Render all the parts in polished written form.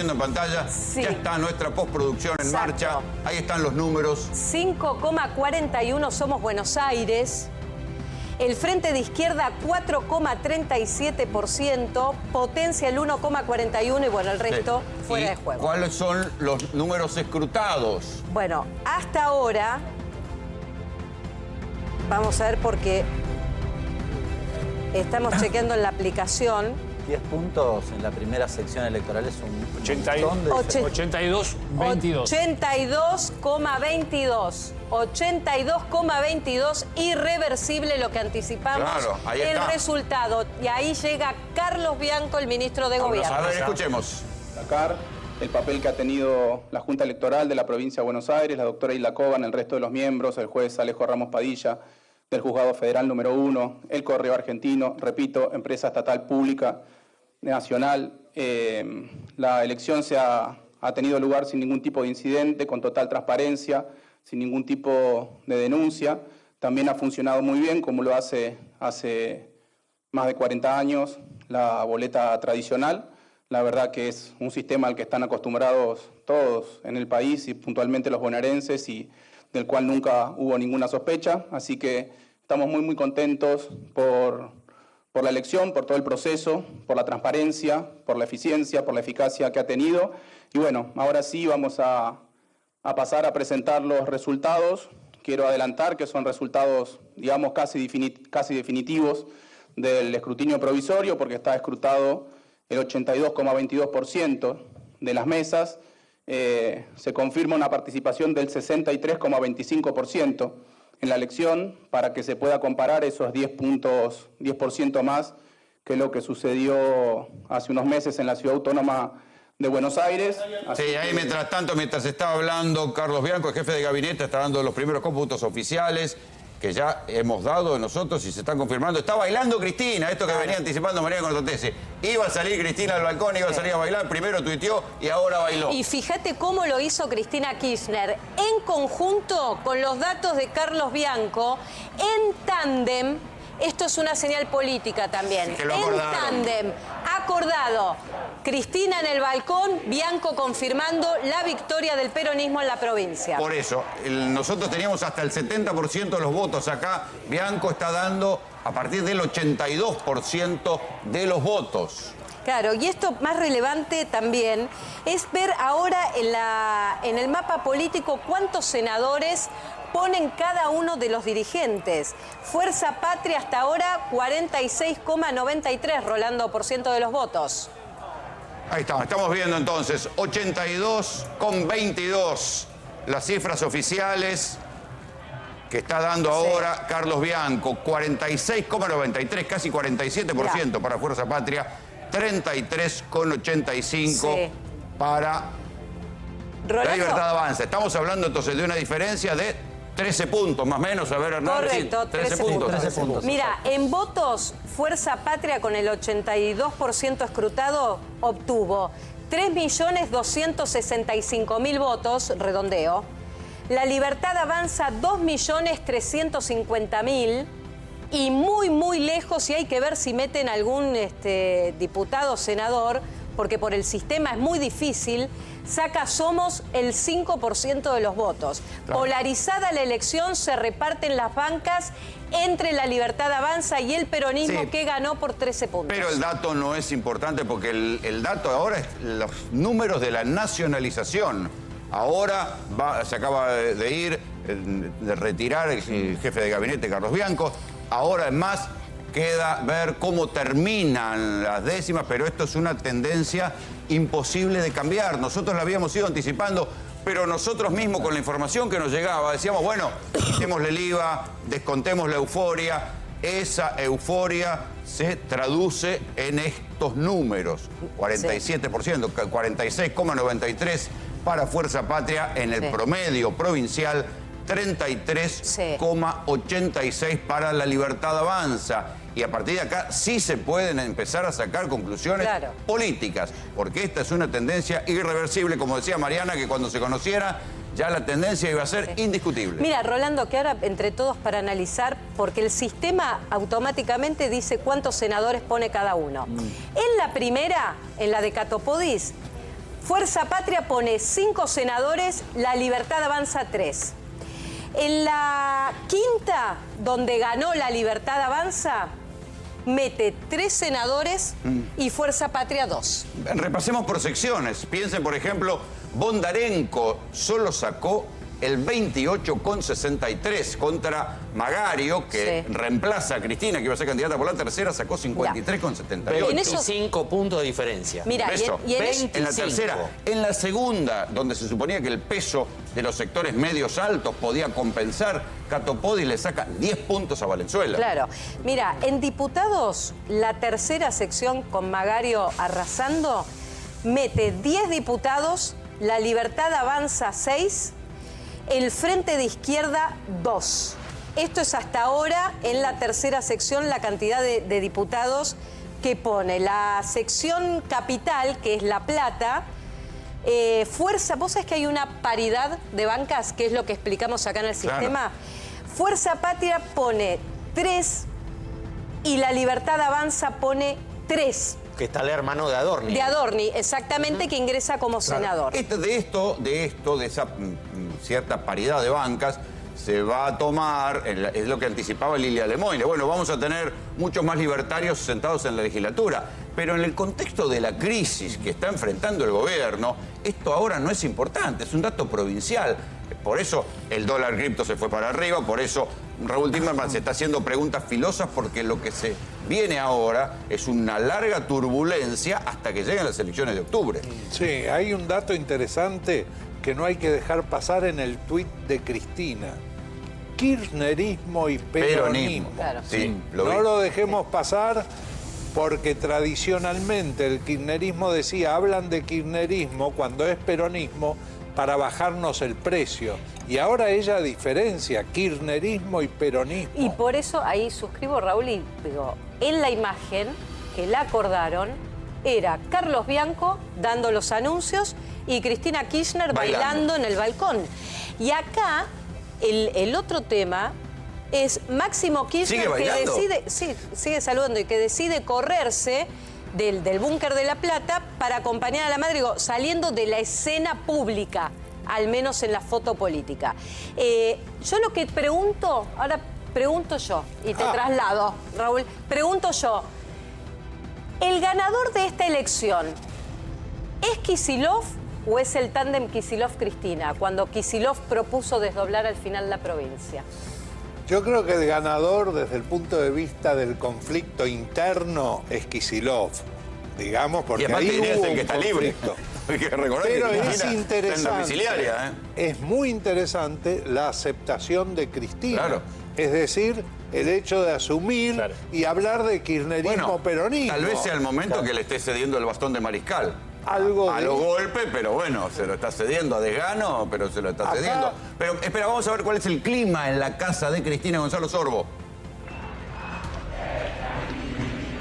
viendo en pantalla. Sí. Ya está nuestra postproducción en marcha. Ahí están los números. 5,41 Somos Buenos Aires. El Frente de Izquierda 4,37%, Potencia el 1,41% y bueno, el resto fuera de juego. ¿Cuáles son los números escrutados? Bueno, hasta ahora, vamos a ver porque estamos chequeando en la aplicación. 10 puntos en la primera sección electoral es un 82-22. 82,22. 82,22, irreversible lo que anticipamos. Claro, ahí el está. Resultado. Y ahí llega Carlos Bianco, el ministro de Gobierno. A ver, escuchemos. Destacar el papel que ha tenido la Junta Electoral de la provincia de Buenos Aires, la doctora Hilda Coban, el resto de los miembros, el juez Alejo Ramos Padilla, del Juzgado Federal número 1, el Correo Argentino, repito, empresa estatal pública nacional. La elección ha tenido lugar sin ningún tipo de incidente, con total transparencia, sin ningún tipo de denuncia. También ha funcionado muy bien, como lo hace más de 40 años, la boleta tradicional. La verdad que es un sistema al que están acostumbrados todos en el país y puntualmente los bonaerenses y del cual nunca hubo ninguna sospecha. Así que estamos muy contentos por la elección, por todo el proceso, por la transparencia, por la eficiencia, por la eficacia que ha tenido. Y bueno, ahora sí vamos a pasar a presentar los resultados. Quiero adelantar que son resultados, digamos, casi definitivos del escrutinio provisorio, porque está escrutado el 82,22% de las mesas. Se confirma una participación del 63,25% en la elección, para que se pueda comparar esos 10% más que lo que sucedió hace unos meses en la Ciudad Autónoma de Buenos Aires. Sí, ahí mientras tanto, mientras estaba hablando Carlos Bianco, el jefe de gabinete, está dando los primeros cómputos oficiales que ya hemos dado nosotros y se están confirmando. Está bailando Cristina, esto que venía anticipando María Cortese. Iba a salir Cristina al balcón, iba a salir a bailar, primero tuiteó y ahora bailó. Y fíjate cómo lo hizo Cristina Kirchner, en conjunto con los datos de Carlos Bianco, en tándem. Esto es una señal política también. Que lo en acordaron. tándem, acordado. Cristina en el balcón, Bianco confirmando la victoria del peronismo en la provincia. Por eso, nosotros teníamos hasta el 70% de los votos acá. Bianco está dando a partir del 82% de los votos. Claro, y esto más relevante también es ver ahora en el mapa político cuántos senadores ponen cada uno de los dirigentes. Fuerza Patria hasta ahora 46,93, Rolando, por ciento de los votos. Ahí estamos viendo entonces 82,22 las cifras oficiales que está dando ahora Carlos Bianco. 46,93, casi 47% para Fuerza Patria, 33,85 para Rolando. La Libertad Avanza. Estamos hablando entonces de una diferencia de 13 puntos, más o menos. A ver, Hernán. Correcto, 13 puntos. 13 puntos. Mira, en votos, Fuerza Patria con el 82% escrutado obtuvo 3.265.000 votos, redondeo. La Libertad Avanza 2.350.000 y muy lejos, y hay que ver si meten algún diputado o senador, porque por el sistema es muy difícil, saca Somos el 5% de los votos. Claro. Polarizada la elección, se reparten las bancas entre la Libertad Avanza y el peronismo, sí, que ganó por 13 puntos. Pero el dato no es importante porque el dato ahora es los números de la nacionalización. Ahora se acaba de ir, de retirar el jefe de gabinete, Carlos Bianco. Ahora, además, queda ver cómo terminan las décimas, pero esto es una tendencia imposible de cambiar. Nosotros la habíamos ido anticipando, pero nosotros mismos con la información que nos llegaba decíamos, bueno, quitémosle el IVA, descontemos la euforia. Esa euforia se traduce en estos números. 47%, 46,93% para Fuerza Patria en el promedio provincial, 33,86 para la Libertad Avanza. Y a partir de acá sí se pueden empezar a sacar conclusiones políticas, porque esta es una tendencia irreversible, como decía Mariana, que cuando se conociera ya la tendencia iba a ser indiscutible. Mira, Rolando, que ahora entre todos para analizar, porque el sistema automáticamente dice cuántos senadores pone cada uno. En la primera, en la de Catopodis, Fuerza Patria pone 5 senadores, La Libertad Avanza 3. En la quinta, donde ganó La Libertad Avanza, mete 3 senadores y Fuerza Patria 2. Repasemos por secciones. Piensen, por ejemplo, Bondarenko solo sacó el 28,63 contra Magario, que reemplaza a Cristina, que iba a ser candidata por la tercera, sacó 53,78. 25 puntos de diferencia. Mira, en la tercera. En la segunda, donde se suponía que el peso de los sectores medios altos podía compensar, Catopodis le saca 10 puntos a Valenzuela. Claro. Mira, en diputados, la tercera sección con Magario arrasando, mete 10 diputados, La Libertad Avanza 6, el Frente de Izquierda 2. Esto es hasta ahora en la tercera sección la cantidad de diputados que pone. La sección capital, que es La Plata, vos sabés que hay una paridad de bancas, que es lo que explicamos acá en el sistema. Fuerza Patria pone 3 y La Libertad Avanza pone 3. Que está el hermano de Adorni. De Adorni, exactamente, que ingresa como senador. De esa cierta paridad de bancas, se va a tomar, es lo que anticipaba Lilia Lemoyne. Bueno, vamos a tener muchos más libertarios sentados en la legislatura. Pero en el contexto de la crisis que está enfrentando el gobierno, esto ahora no es importante, es un dato provincial. Por eso el dólar cripto se fue para arriba, por eso Raúl Timerman se está haciendo preguntas filosas, porque lo que se viene ahora es una larga turbulencia hasta que lleguen las elecciones de octubre. Sí, hay un dato interesante que no hay que dejar pasar en el tuit de Cristina. Kirchnerismo y peronismo. Claro. Sí, No lo dejemos pasar, porque tradicionalmente el kirchnerismo decía, hablan de kirchnerismo cuando es peronismo para bajarnos el precio. Y ahora ella diferencia kirchnerismo y peronismo. Y por eso ahí suscribo, Raúl, y digo, en la imagen que la acordaron era Carlos Bianco dando los anuncios y Cristina Kirchner bailando en el balcón. Y acá el otro tema es Máximo Kirchner, que decide, sigue saludando, y que decide correrse del búnker de La Plata para acompañar a la madre, digo, saliendo de la escena pública, al menos en la foto política. Yo lo que pregunto, ahora pregunto yo, y te traslado, Raúl, pregunto yo, ¿el ganador de esta elección es Kicillof o es el tándem Kicillof-Cristina, cuando Kicillof propuso desdoblar al final la provincia? Yo creo que el ganador desde el punto de vista del conflicto interno es Kicillof, digamos, porque ahí hubo el que está libre. Hay que recordar. Pero que es interesante, domiciliaria, es muy interesante la aceptación de Cristina. Claro. Es decir, el hecho de asumir y hablar de kirchnerismo peronismo. Tal vez sea el momento que le esté cediendo el bastón de mariscal. Algo a los golpes, pero bueno, se lo está cediendo a desgano, pero se lo está cediendo. Pero espera, vamos a ver cuál es el clima en la casa de Cristina. Gonzalo Sorbo.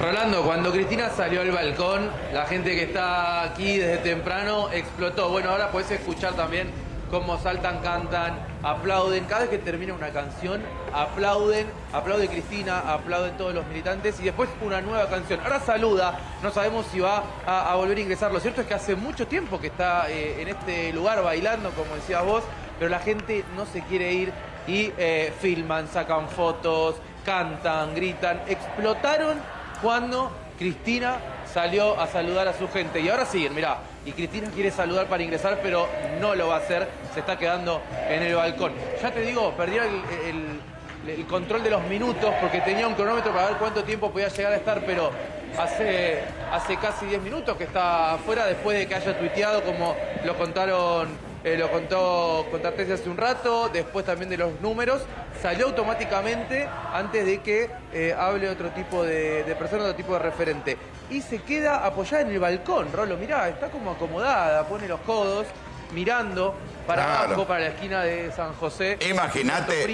Rolando, cuando Cristina salió al balcón, la gente que está aquí desde temprano explotó. Bueno, ahora podés escuchar también cómo saltan, cantan, aplauden. Cada vez que termina una canción, aplauden, aplaude Cristina, aplauden todos los militantes y después una nueva canción. Ahora saluda, no sabemos si va a volver a ingresar. Lo cierto es que hace mucho tiempo que está en este lugar bailando, como decías vos, pero la gente no se quiere ir y filman, sacan fotos, cantan, gritan. Explotaron cuando Cristina salió a saludar a su gente. Y ahora siguen, mirá. Y Cristina quiere saludar para ingresar, pero no lo va a hacer. Se está quedando en el balcón. Ya te digo, perdió el control de los minutos porque tenía un cronómetro para ver cuánto tiempo podía llegar a estar, pero hace casi 10 minutos que está afuera después de que haya tuiteado, como lo contaron. Lo contó Tartesi hace un rato, después también de los números. Salió automáticamente antes de que hable otro tipo de persona, otro tipo de referente. Y se queda apoyada en el balcón, Rolo, mirá, está como acomodada, pone los codos, mirando para abajo, para la esquina de San José. Imagínate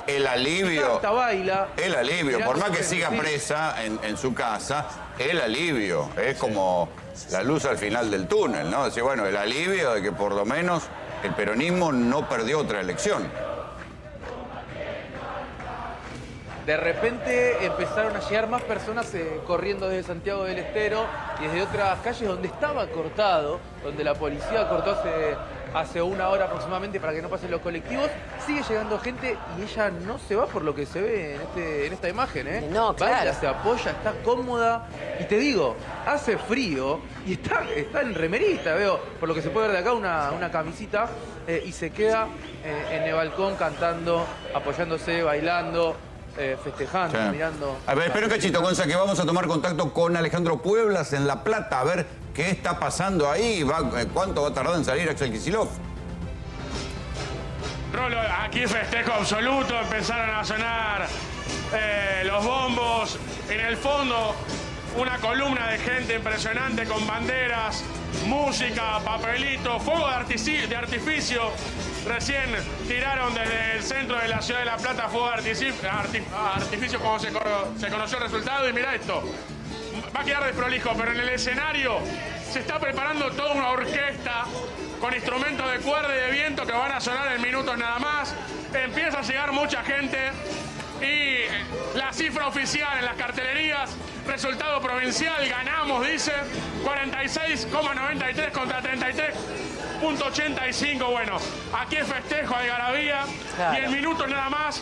el alivio. Canta, baila. El alivio, por más que siga presa en su casa, el alivio. Es como la luz al final del túnel, ¿no? Decir, bueno, el alivio de que por lo menos el peronismo no perdió otra elección. de repente empezaron a llegar más personas corriendo desde Santiago del Estero y desde otras calles donde estaba cortado, donde la policía cortó hace una hora aproximadamente para que no pasen los colectivos. Sigue llegando gente y ella no se va por lo que se ve en esta imagen, ¿eh? No, claro. Baila, se apoya, está cómoda. Y te digo, hace frío y está en remerita, veo, por lo que se puede ver de acá, una camisita, y se queda en el balcón cantando, apoyándose, bailando, festejando, Sí. mirando. A ver, espera un cachito, Gonza, que vamos a tomar contacto con Alejandro Pueblas en La Plata, a ver qué está pasando ahí, cuánto va a tardar en salir Axel Kicillof. Rolo, aquí festejo absoluto, empezaron a sonar los bombos, en el fondo una columna de gente impresionante con banderas, música, papelitos, fuego de artificio. Recién tiraron desde el centro de la ciudad de La Plata fuego de artificio como se conoció el resultado. Y mira esto, va a quedar desprolijo, pero en el escenario se está preparando toda una orquesta con instrumentos de cuerda y de viento que van a sonar en minutos nada más. Empieza a llegar mucha gente y la cifra oficial en las cartelerías, resultado provincial, ganamos, dice, 46,93 contra 33,85. Bueno, aquí es festejo, algarabía, Claro. y en minutos nada más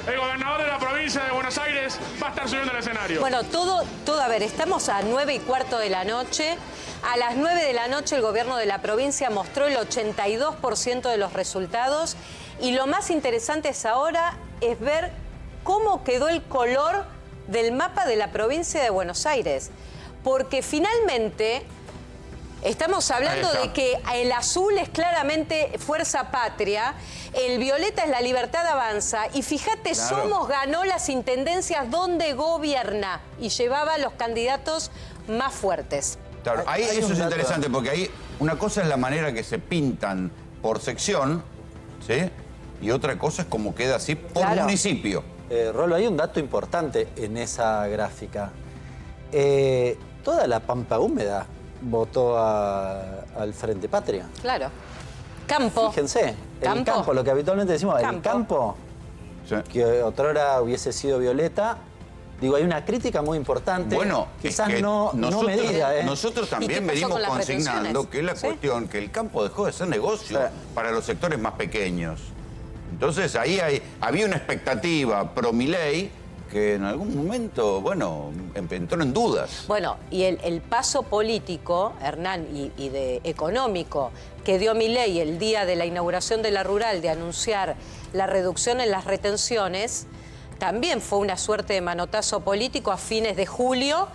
el gobernador de la provincia de Buenos Aires va a estar subiendo al escenario. Bueno, todo, a ver, estamos a 9:15 de la noche. A las 9 de la noche el gobierno de la provincia mostró el 82% de los resultados. Y lo más interesante ahora es ver cómo quedó el color del mapa de la provincia de Buenos Aires. Porque finalmente estamos hablando de que el azul es claramente Fuerza Patria, el violeta es La Libertad Avanza, y fíjate, Claro. Somos ganó las intendencias donde gobierna y llevaba los candidatos más fuertes. Claro, ahí Hay eso un es dato. interesante porque ahí una cosa es la manera que se pintan por sección, ¿sí? Y otra cosa es cómo queda así por Claro. municipio. Rolo, hay un dato importante en esa gráfica. Toda la Pampa Húmeda votó al Frente Patria. Claro. Campo. Fíjense, el Campo. campo, lo que habitualmente decimos, el campo, Sí. que otrora hubiese sido violeta. Digo, hay una crítica muy importante. Bueno, quizás es que no medida, ¿eh? nosotros ¿Y qué también pasó venimos con las consignando retenciones? que es la ¿Sí? cuestión que el campo dejó de ser negocio Sí. para los sectores más pequeños. Entonces ahí había una expectativa pro Milei que en algún momento, bueno, entró en dudas. Bueno, y el paso político, Hernán, y de económico que dio Milei el día de la inauguración de la rural de anunciar la reducción en las retenciones, también fue una suerte de manotazo político a fines de julio,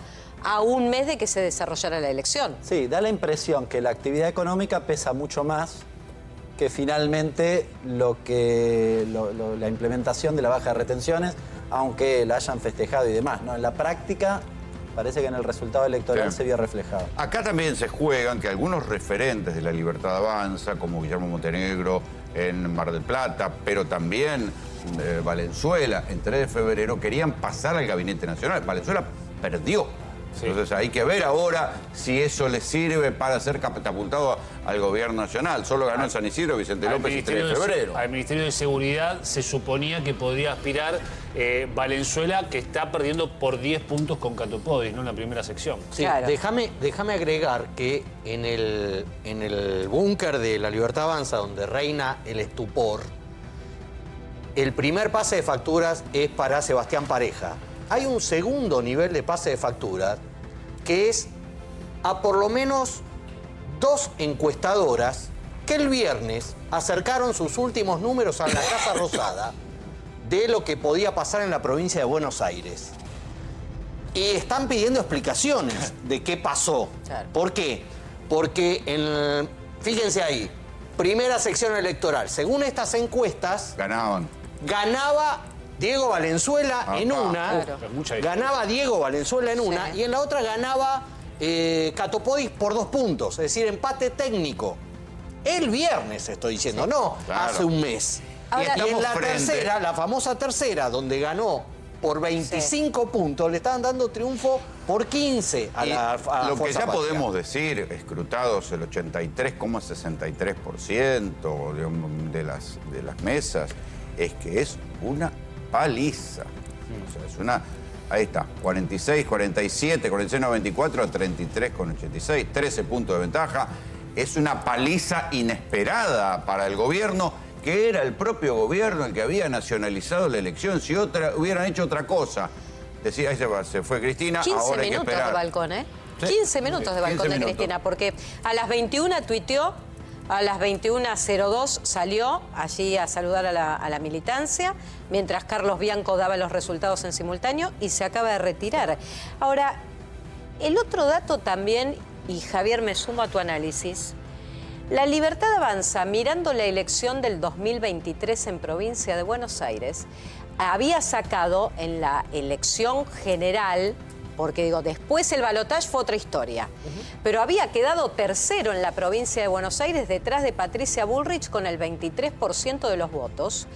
a un mes de que se desarrollara la elección. Sí, da la impresión que la actividad económica pesa mucho más que finalmente la implementación de la baja de retenciones, aunque la hayan festejado y demás, ¿no? En la práctica parece que en el resultado electoral Sí. se vio reflejado. Acá también se juegan que algunos referentes de la Libertad Avanza, como Guillermo Montenegro en Mar del Plata, pero también Valenzuela, en 3 de febrero, querían pasar al Gabinete Nacional. Valenzuela perdió. Entonces hay que ver ahora si eso le sirve para ser catapultado al gobierno nacional. Solo ganó en San Isidro Vicente López el 3 de febrero. Al Ministerio de Seguridad se suponía que podría aspirar Valenzuela, que está perdiendo por 10 puntos con Catopodis, ¿no? En la primera sección. Sí, Claro. déjame agregar que en el búnker de La Libertad Avanza, donde reina el estupor, el primer pase de facturas es para Sebastián Pareja. Hay un segundo nivel de pase de facturas que es a por lo menos 2 encuestadoras que el viernes acercaron sus últimos números a la Casa Rosada de lo que podía pasar en la provincia de Buenos Aires. Y están pidiendo explicaciones de qué pasó. Claro. ¿Por qué? Porque, fíjense ahí, primera sección electoral. Según estas encuestas, Ganaban. ganaba Diego Valenzuela en una, Claro. Mucha diferencia. ganaba Diego Valenzuela en una, Sí. y en la otra ganaba Catopodis por 2 puntos, es decir, empate técnico. El viernes estoy diciendo, no Claro. hace un mes. Ahora- y en Estamos la frente- tercera, la famosa tercera, donde ganó por 25 puntos, le estaban dando triunfo por 15 a Y la a lo que Fuerza ya Patria. podemos decir, escrutados el 83,63% de las mesas, es que es una paliza. O sea, es una... Ahí está, 46, 47, 46, 94 a 33 con 86, 13 puntos de ventaja. Es una paliza inesperada para el gobierno, que era el propio gobierno el que había nacionalizado la elección. Si hubieran hecho otra cosa, decía, ahí se fue Cristina, 15 ahora hay que minutos esperar. de balcón, ¿eh? Sí. 15 minutos de balcón 15 de minutos. Cristina, porque a las 21 tuiteó, a las 21:02 salió allí a saludar a la militancia, mientras Carlos Bianco daba los resultados en simultáneo y se acaba de retirar. Ahora, el otro dato también, y Javier, me sumo a tu análisis, La Libertad Avanza, mirando la elección del 2023 en provincia de Buenos Aires, había sacado en la elección general, porque digo, después el balotaje fue otra historia, pero había quedado tercero en la provincia de Buenos Aires detrás de Patricia Bullrich con el 23% de los votos.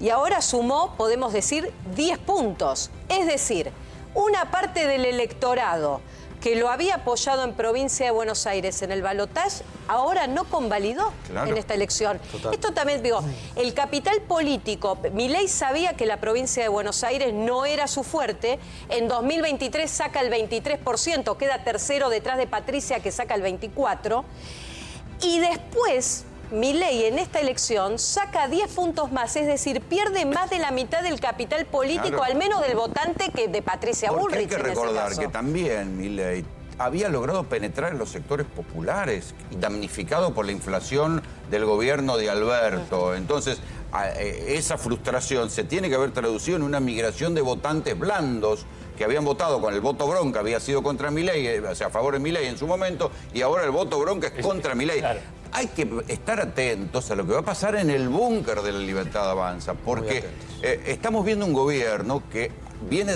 Y ahora sumó, podemos decir, 10 puntos. Es decir, una parte del electorado que lo había apoyado en provincia de Buenos Aires en el balotaje, ahora no convalidó en esta elección. Total. Esto también, digo, el capital político, Milei sabía que la provincia de Buenos Aires no era su fuerte, en 2023 saca el 23%, queda tercero detrás de Patricia que saca el 24%, y después Milei en esta elección saca 10 puntos más, es decir, pierde más de la mitad del capital político, Claro. al menos del votante que de Patricia Porque Bullrich. hay que en ese recordar caso. que también Milei había logrado penetrar en los sectores populares, damnificado por la inflación del gobierno de Alberto. Entonces, esa frustración se tiene que haber traducido en una migración de votantes blandos que habían votado con el voto bronca, había sido contra Milei, o sea, a favor de Milei en su momento, y ahora el voto bronca es contra Milei. Claro. Hay que estar atentos a lo que va a pasar en el búnker de la Libertad Avanza, porque estamos viendo un gobierno que viene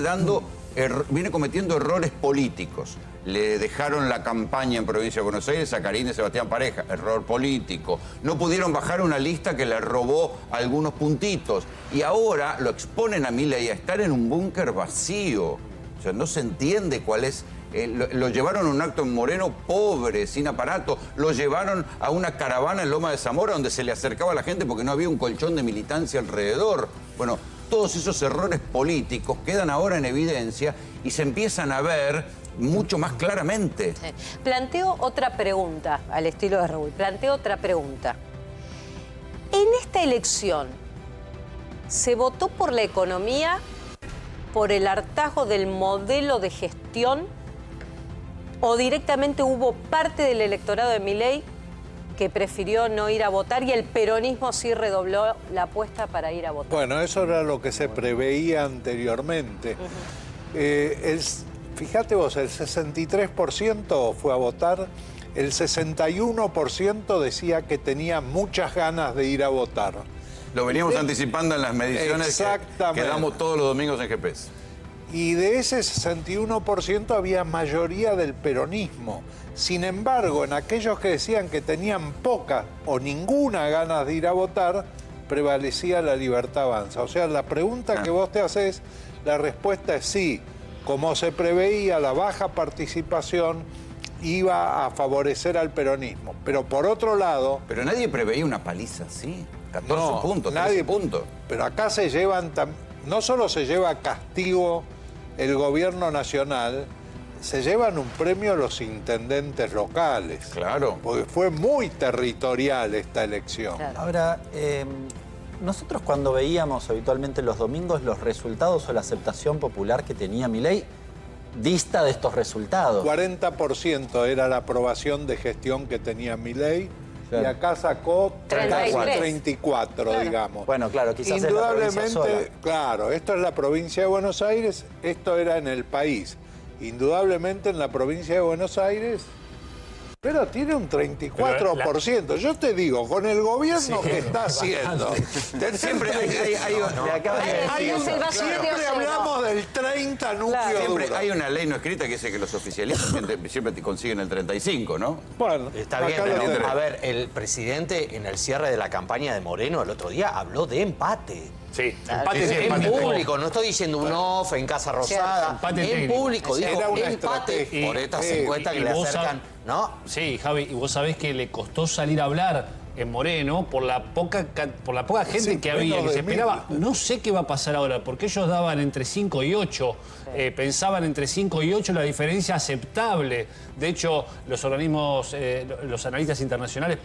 viene cometiendo errores políticos. Le dejaron la campaña en provincia de Buenos Aires a Karine Sebastián Pareja, error político. No pudieron bajar una lista que le robó algunos puntitos. Y ahora lo exponen a Milei a estar en un búnker vacío. O sea, no se entiende cuál es. Lo llevaron a un acto en Moreno pobre, sin aparato. Lo llevaron a una caravana en Loma de Zamora donde se le acercaba a la gente porque no había un colchón de militancia alrededor. Bueno, todos esos errores políticos quedan ahora en evidencia y se empiezan a ver mucho más claramente. Sí. Planteo otra pregunta, al estilo de Raúl. Planteo otra pregunta. En esta elección, ¿se votó por la economía, por el hartazgo del modelo de gestión, o directamente hubo parte del electorado de Milei que prefirió no ir a votar y el peronismo sí redobló la apuesta para ir a votar? Bueno, eso era lo que se preveía anteriormente. Fíjate vos, el 63% fue a votar, el 61% decía que tenía muchas ganas de ir a votar. Lo veníamos anticipando en las mediciones que damos todos los domingos en GPS. Y de ese 61% había mayoría del peronismo. Sin embargo, en aquellos que decían que tenían poca o ninguna ganas de ir a votar, prevalecía la Libertad Avanza. O sea, la pregunta que vos te haces, la respuesta es sí. Como se preveía, la baja participación iba a favorecer al peronismo. Pero por otro lado... Pero nadie preveía una paliza así. 14 puntos, 13 puntos. Pero acá se llevan... No solo se lleva castigo el gobierno nacional, se llevan un premio los intendentes locales. Claro. Porque fue muy territorial esta elección. Claro. Ahora, nosotros cuando veíamos habitualmente los domingos los resultados o la aceptación popular que tenía Milei, dista de estos resultados. 40% era la aprobación de gestión que tenía Milei. Claro. Y acá sacó 34, Claro. digamos. Bueno, claro, quizás es la provincia sola. Claro, esto es la provincia de Buenos Aires, esto era en el país. Indudablemente en la provincia de Buenos Aires, pero tiene un 34%. Yo te digo, con el gobierno que está haciendo, Siempre siempre hablamos del 30 núcleo Siempre duro. hay una ley no escrita que dice que los oficialistas siempre te consiguen el 35, ¿no? Bueno, Está bien, acá lo pero tenés. a ver, el presidente en el cierre de la campaña de Moreno el otro día habló de empate. Sí, Sí, empate, En empate. público, no estoy diciendo un off en Casa Rosada. Empate En técnico. público, dijo Era una empate estrategia. por estas Sí, encuestas que y le vos acercan, ¿no? Sí, Javi, y vos sabés que le costó salir a hablar en Moreno por la poca gente Sí, que había, menos que se de 1000. esperaba. No sé qué va a pasar ahora, porque ellos daban entre 5 y 8, pensaban entre 5 y 8 la diferencia aceptable. De hecho, los organismos, los analistas internacionales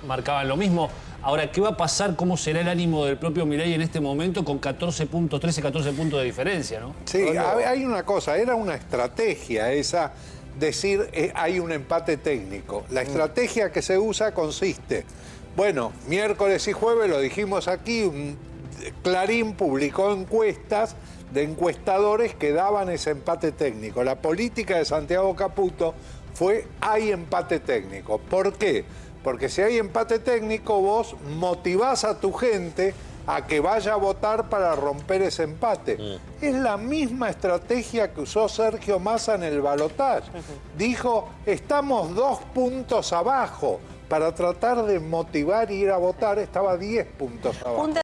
marcaban lo mismo. Ahora, ¿qué va a pasar? ¿Cómo será el ánimo del propio Milei en este momento con 13, 14 puntos de diferencia, ¿no? Sí, hay una cosa, era una estrategia esa, decir hay un empate técnico. La estrategia que se usa consiste, bueno, miércoles y jueves, lo dijimos aquí, Clarín publicó encuestas de encuestadores que daban ese empate técnico. La política de Santiago Caputo fue, hay empate técnico. ¿Por qué? Porque si hay empate técnico, vos motivás a tu gente a que vaya a votar para romper ese empate. Es la misma estrategia que usó Sergio Massa en el balotaje. Dijo, estamos 2 puntos abajo. Para tratar de motivar e ir a votar, estaba 10 puntos abajo.